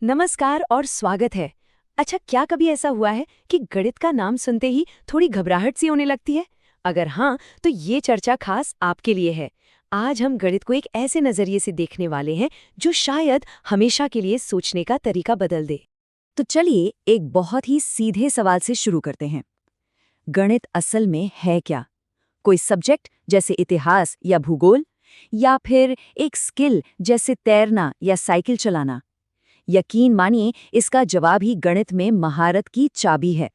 नमस्कार और स्वागत है। अच्छा, क्या कभी ऐसा हुआ है कि गणित का नाम सुनते ही थोड़ी घबराहट सी होने लगती है? अगर हाँ, तो ये चर्चा खास आपके लिए है। आज हम गणित को एक ऐसे नजरिए से देखने वाले हैं जो शायद हमेशा के लिए सोचने का तरीका बदल दे। तो चलिए एक बहुत ही सीधे सवाल से शुरू करते हैं। गणित असल में है क्या? कोई सब्जेक्ट जैसे इतिहास या भूगोल, या फिर एक स्किल जैसे तैरना या साइकिल चलाना? यकीन मानिए, इसका जवाब ही गणित में महारत की चाबी है।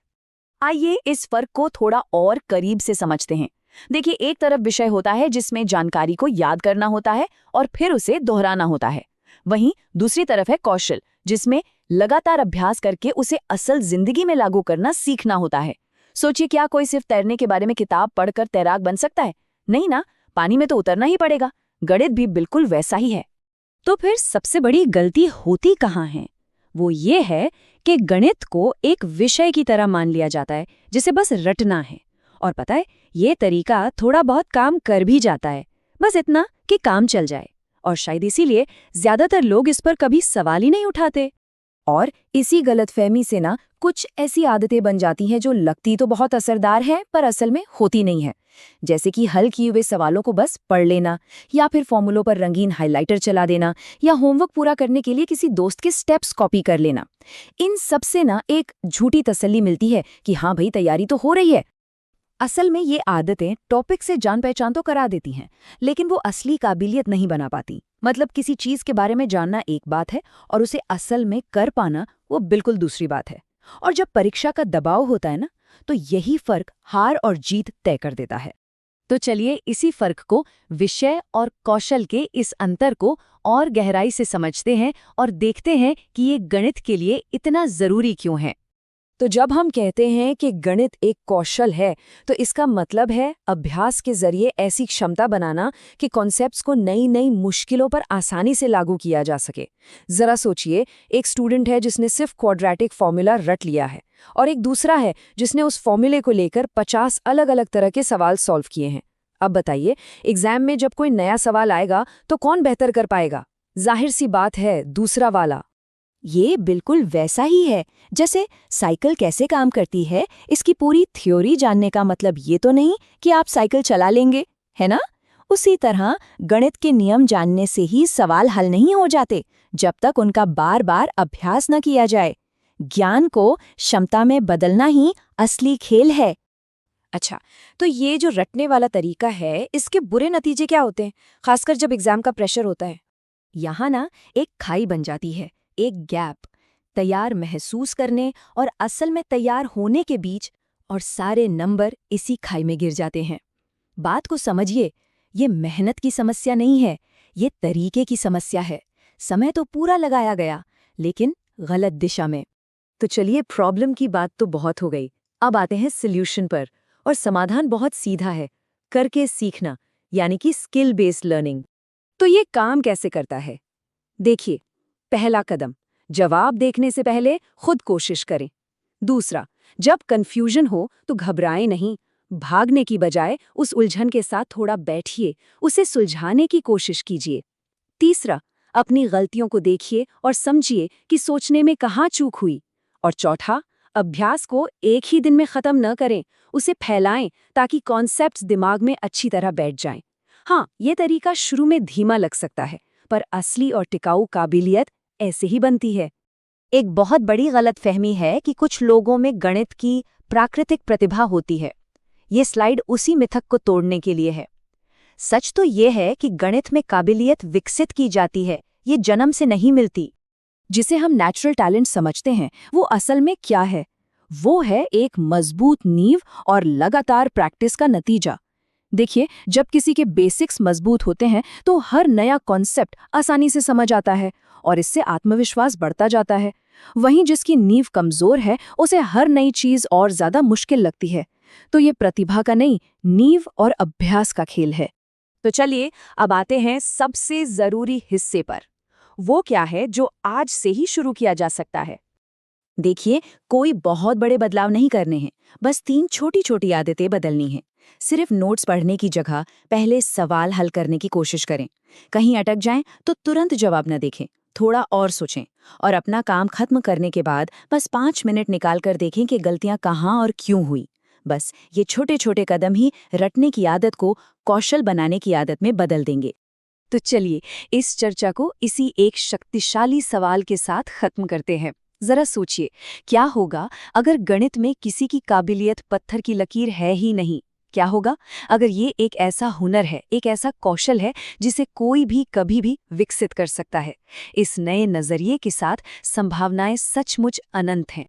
आइए इस फर्क को थोड़ा और करीब से समझते हैं। देखिए, एक तरफ विषय होता है जिसमें जानकारी को याद करना होता है और फिर उसे दोहराना होता है। वहीं दूसरी तरफ है कौशल, जिसमें लगातार अभ्यास करके उसे असल जिंदगी में लागू करना सीखना होता है। सोचिए, क्या कोई सिर्फ तैरने के बारे में किताब पढ़कर तैराक बन सकता है? नहीं ना, पानी में तो उतरना ही पड़ेगा। गणित भी बिल्कुल वैसा ही है। तो फिर सबसे बड़ी गलती होती कहाँ है? वो ये है कि गणित को एक विषय की तरह मान लिया जाता है जिसे बस रटना है। और पता है, ये तरीका थोड़ा बहुत काम कर भी जाता है, बस इतना कि काम चल जाए। और शायद इसीलिए ज्यादातर लोग इस पर कभी सवाल ही नहीं उठाते। और इसी गलतफहमी से ना कुछ ऐसी आदतें बन जाती हैं जो लगती तो बहुत असरदार हैं पर असल में होती नहीं है। जैसे कि हल किए हुए सवालों को बस पढ़ लेना, या फिर फॉर्मूलों पर रंगीन हाइलाइटर चला देना, या होमवर्क पूरा करने के लिए किसी दोस्त के स्टेप्स कॉपी कर लेना। इन सब से ना एक झूठी तसल्ली मिलती है कि हाँ भाई, तैयारी तो हो रही है। असल में ये आदतें टॉपिक से जान पहचान तो करा देती हैं, लेकिन वो असली काबिलियत नहीं बना पाती। मतलब किसी चीज के बारे में जानना एक बात है और उसे असल में कर पाना वो बिल्कुल दूसरी बात है। और जब परीक्षा का दबाव होता है ना, तो यही फर्क हार और जीत तय कर देता है। तो चलिए इसी फर्क को, विषय और कौशल के इस अंतर को और गहराई से समझते हैं और देखते हैं कि ये गणित के लिए इतना जरूरी क्यों है। तो जब हम कहते हैं कि गणित एक कौशल है, तो इसका मतलब है अभ्यास के जरिए ऐसी क्षमता बनाना कि कॉन्सेप्ट्स को नई नई मुश्किलों पर आसानी से लागू किया जा सके। जरा सोचिए, एक स्टूडेंट है जिसने सिर्फ क्वाड्रेटिक फॉर्मूला रट लिया है, और एक दूसरा है जिसने उस फॉर्मूले को लेकर 50 अलग अलग तरह के सवाल सॉल्व किए हैं। अब बताइए, एग्जाम में जब कोई नया सवाल आएगा तो कौन बेहतर कर पाएगा? जाहिर सी बात है, दूसरा वाला। ये बिल्कुल वैसा ही है जैसे साइकिल कैसे काम करती है, इसकी पूरी थ्योरी जानने का मतलब ये तो नहीं कि आप साइकिल चला लेंगे, है ना? उसी तरह गणित के नियम जानने से ही सवाल हल नहीं हो जाते जब तक उनका बार बार अभ्यास न किया जाए। ज्ञान को क्षमता में बदलना ही असली खेल है। अच्छा, तो ये जो रटने वाला तरीका है, इसके बुरे नतीजे क्या होते हैं, खासकर जब एग्जाम का प्रेशर होता है? यहाँ ना एक खाई बन जाती है, एक गैप, तैयार महसूस करने और असल में तैयार होने के बीच, और सारे नंबर इसी खाई में गिर जाते हैं। बात को समझिए, ये मेहनत की समस्या नहीं है, ये तरीके की समस्या है। समय तो पूरा लगाया गया, लेकिन गलत दिशा में। तो चलिए, प्रॉब्लम की बात तो बहुत हो गई, अब आते हैं सॉल्यूशन पर। और समाधान बहुत सीधा है, करके सीखना, यानी कि स्किल बेस्ड लर्निंग। तो ये काम कैसे करता है? देखिए, पहला कदम, जवाब देखने से पहले खुद कोशिश करें। दूसरा, जब कंफ्यूजन हो तो घबराएं नहीं, भागने की बजाय उस उलझन के साथ थोड़ा बैठिए, उसे सुलझाने की कोशिश कीजिए। तीसरा, अपनी गलतियों को देखिए और समझिए कि सोचने में कहाँ चूक हुई। और चौथा, अभ्यास को एक ही दिन में खत्म न करें, उसे फैलाएं ताकि कॉन्सेप्ट्स दिमाग में अच्छी तरह बैठ जाएं। हाँ, ये तरीका शुरू में धीमा लग सकता है, पर असली और टिकाऊ काबिलियत ऐसे ही बनती है। एक बहुत बड़ी गलतफहमी है कि कुछ लोगों में गणित की प्राकृतिक प्रतिभा होती है। ये स्लाइड उसी मिथक को तोड़ने के लिए है। सच तो ये है कि गणित में काबिलियत विकसित की जाती है, ये जन्म से नहीं मिलती। जिसे हम नेचुरल टैलेंट समझते हैं, वो असल में क्या है? वो है एक मजबूत नींव और लगातार प्रैक्टिस का नतीजा। देखिए, जब किसी के बेसिक्स मजबूत होते हैं तो हर नया कॉन्सेप्ट आसानी से समझ आता है और इससे आत्मविश्वास बढ़ता जाता है। वहीं जिसकी नींव कमजोर है, उसे हर नई चीज और ज्यादा मुश्किल लगती है। तो ये प्रतिभा का नहीं, नींव और अभ्यास का खेल है। तो चलिए अब आते हैं सबसे जरूरी हिस्से पर। वो क्या है जो आज से ही शुरू किया जा सकता है? देखिए, कोई बहुत बड़े बदलाव नहीं करने हैं, बस 3 छोटी छोटी आदतें बदलनी हैं। सिर्फ नोट्स पढ़ने की जगह पहले सवाल हल करने की कोशिश करें। कहीं अटक जाएं तो तुरंत जवाब न देखें, थोड़ा और सोचें और अपना काम खत्म करने के बाद बस 5 मिनट निकाल कर देखें कि गलतियां कहाँ और क्यों हुई। बस ये छोटे छोटे कदम ही रटने की आदत को कौशल बनाने की आदत में बदल देंगे। तो चलिए इस चर्चा को इसी एक शक्तिशाली सवाल के साथ खत्म करते हैं। जरा सोचिए, क्या होगा अगर गणित में किसी की काबिलियत पत्थर की लकीर है ही नहीं? क्या होगा अगर ये एक ऐसा हुनर है, एक ऐसा कौशल है जिसे कोई भी कभी भी विकसित कर सकता है? इस नए नजरिए के साथ संभावनाएं सचमुच अनंत हैं।